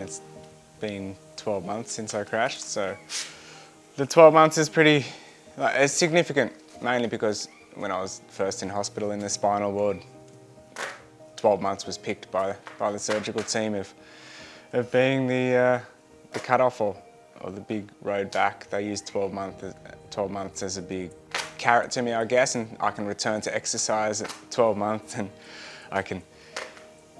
it's been 12 months since I crashed, so the 12 months is pretty, it's significant, mainly because when I was first in hospital in the spinal ward, 12 months was picked by the surgical team of being the cut-off or the big road back. They used 12 months as a big carrot to me, I guess, and I can return to exercise at 12 months and I can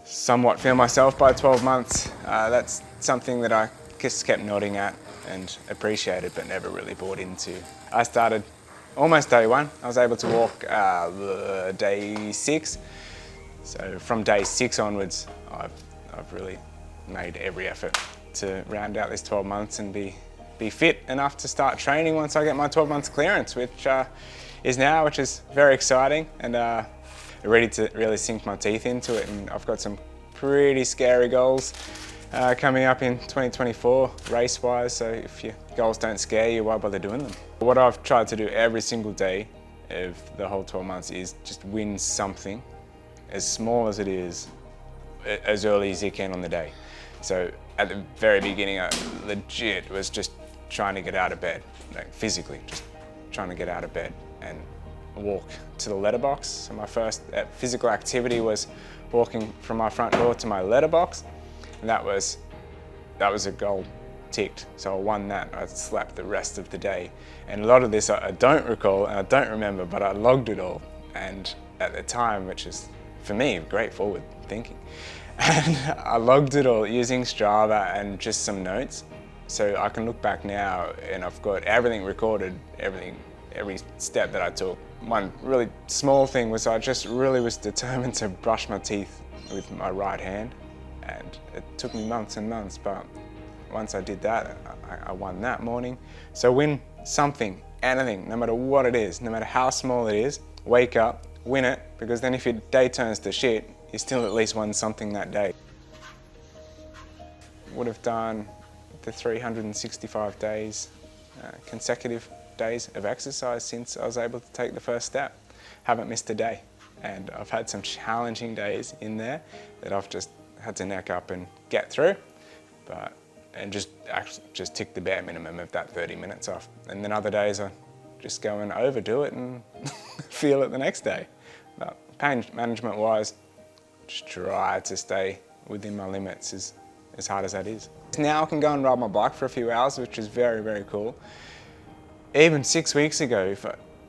somewhat feel myself by 12 months. That's something that I just kept nodding at and appreciated but never really bought into. I started almost day one. I was able to walk day 6. So from day 6 onwards, I've really made every effort to round out this 12 months and be fit enough to start training once I get my 12 months clearance, which is very exciting, and ready to really sink my teeth into it. And I've got some pretty scary goals coming up in 2024 race-wise, so if your goals don't scare you, why bother doing them? What I've tried to do every single day of the whole 12 months is just win something, as small as it is, as early as you can on the day. So at the very beginning, I legit was just trying to get out of bed, like physically, just trying to get out of bed and walk to the letterbox. So my first physical activity was walking from my front door to my letterbox, and that was a goal ticked. So I won that. I slept the rest of the day, and a lot of this I don't recall and I don't remember, but I logged it all. And at the time, which is for me great forward thinking, and I logged it all using Strava and just some notes. So I can look back now and I've got everything recorded, every step that I took. One really small thing was I just really was determined to brush my teeth with my right hand, and it took me months and months, but once I did that, I won that morning. So win something, anything, no matter what it is, no matter how small it is, wake up, win it, because then if your day turns to shit, you still at least won something that day. Would have done the 365 days, consecutive days of exercise since I was able to take the first step. Haven't missed a day, and I've had some challenging days in there that I've just had to neck up and get through, and just tick the bare minimum of that 30 minutes off. And then other days I just go and overdo it and feel it the next day. But pain management wise, just try to stay within my limits as hard as that is. Now I can go and ride my bike for a few hours, which is very, very cool. Even 6 weeks ago,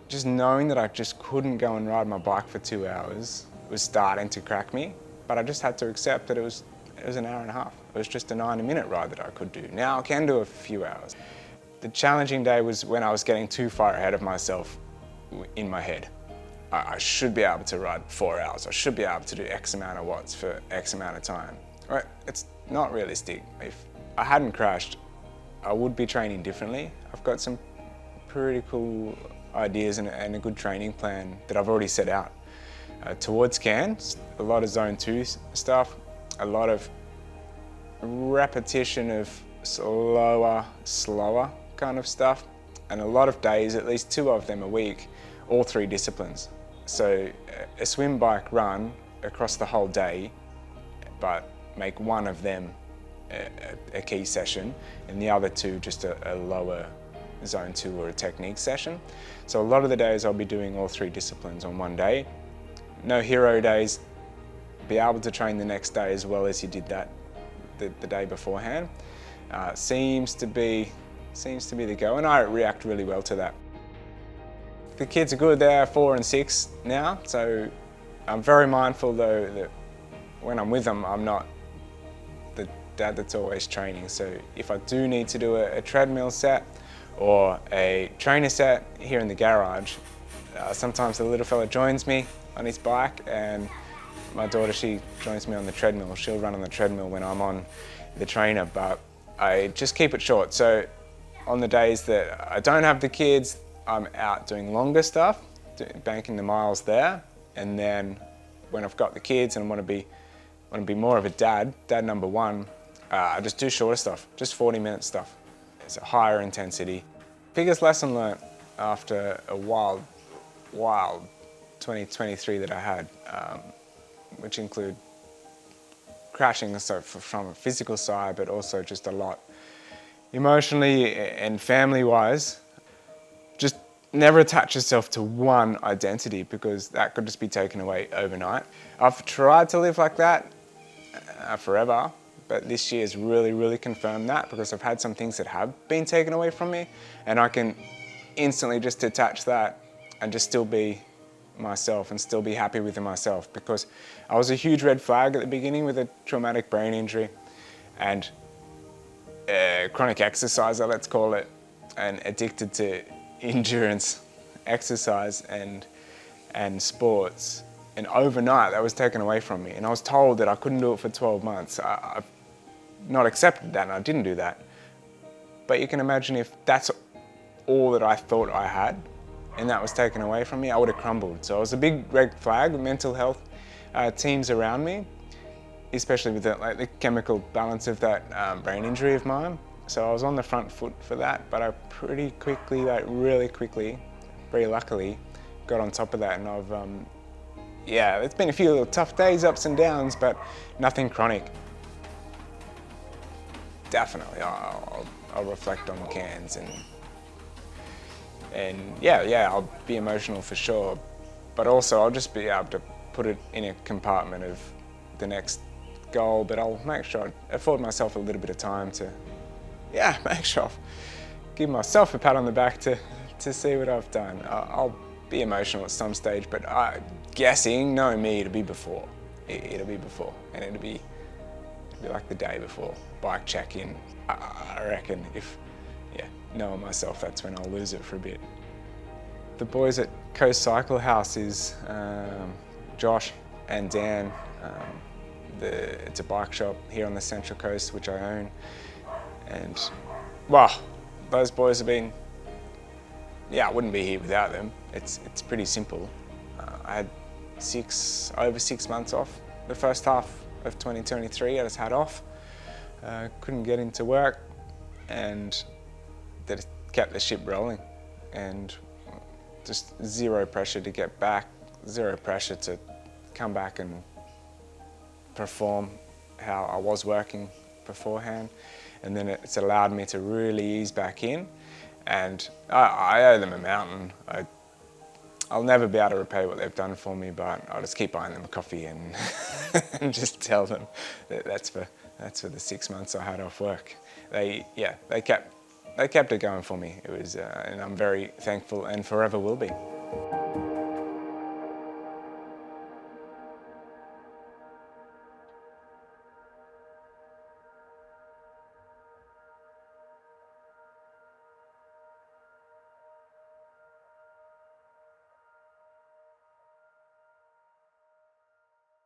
just knowing that I just couldn't go and ride my bike for 2 hours was starting to crack me, but I just had to accept that it was an hour and a half. It was just a 90-minute ride that I could do. Now I can do a few hours. The challenging day was when I was getting too far ahead of myself in my head. I should be able to ride 4 hours. I should be able to do X amount of watts for X amount of time. Right? It's not realistic. If I hadn't crashed, I would be training differently. I've got some pretty cool ideas and a good training plan that I've already set out. Towards Cairns, a lot of zone 2 stuff, a lot of repetition of slower kind of stuff, and a lot of days, at least 2 of them a week, all 3 disciplines. So a swim, bike, run across the whole day, but make one of them a key session and the other 2 just a lower zone 2 or a technique session. So a lot of the days I'll be doing all 3 disciplines on one day. No hero days. Be able to train the next day as well as you did that the day beforehand. Seems to be the go, and I react really well to that. The kids are good. They're 4 and 6 now, so I'm very mindful though that when I'm with them, I'm not the dad that's always training. So if I do need to do a treadmill set or a trainer set here in the garage, sometimes the little fella joins me on his bike, and my daughter, she joins me on the treadmill. She'll run on the treadmill when I'm on the trainer, but I just keep it short. So on the days that I don't have the kids, I'm out doing longer stuff, banking the miles there. And then when I've got the kids and I want to be more of a dad number 1, I just do shorter stuff, just 40-minute stuff. It's a higher intensity. Biggest lesson learnt after a wild 2023 that I had, which include crashing, so from a physical side, but also just a lot emotionally and family-wise. Just never attach yourself to one identity, because that could just be taken away overnight. I've tried to live like that forever, but this year has really, really confirmed that, because I've had some things that have been taken away from me, and I can instantly just detach that and just still be myself and still be happy with myself, because I was a huge red flag at the beginning with a traumatic brain injury and chronic exerciser, let's call it, and addicted to endurance exercise and sports. And overnight that was taken away from me, and I was told that I couldn't do it for 12 months. I've not accepted that, and I didn't do that. But you can imagine if that's all that I thought I had and that was taken away from me, I would have crumbled. So it was a big red flag with mental health teams around me, especially with the chemical balance of that brain injury of mine. So I was on the front foot for that, but I pretty quickly, really quickly, very luckily, got on top of that. And I've, yeah, it's been a few little tough days, ups and downs, but nothing chronic. Definitely, I'll reflect on Cairns and yeah, I'll be emotional for sure, but also I'll just be able to put it in a compartment of the next goal, but I'll make sure I afford myself a little bit of time to, yeah, make sure I give myself a pat on the back to see what I've done. I'll be emotional at some stage, but I'm guessing, knowing me, it'll be before. It'll be before, and it'll be like the day before, bike check-in. I reckon knowing myself, that's when I'll lose it for a bit. The boys at Coast Cycle House is Josh and Dan. It's a bike shop here on the Central Coast, which I own. And, wow, those boys have been, I wouldn't be here without them. It's pretty simple. I had over 6 months off. The first half of 2023 I just had off. Couldn't get into work, and that kept the ship rolling, and just zero pressure to get back, zero pressure to come back and perform how I was working beforehand. And then it's allowed me to really ease back in, and I owe them a mountain. I'll never be able to repay what they've done for me, but I'll just keep buying them a coffee and, and just tell them that that's for the 6 months I had off work. They kept it going for me. It was, and I'm very thankful and forever will be.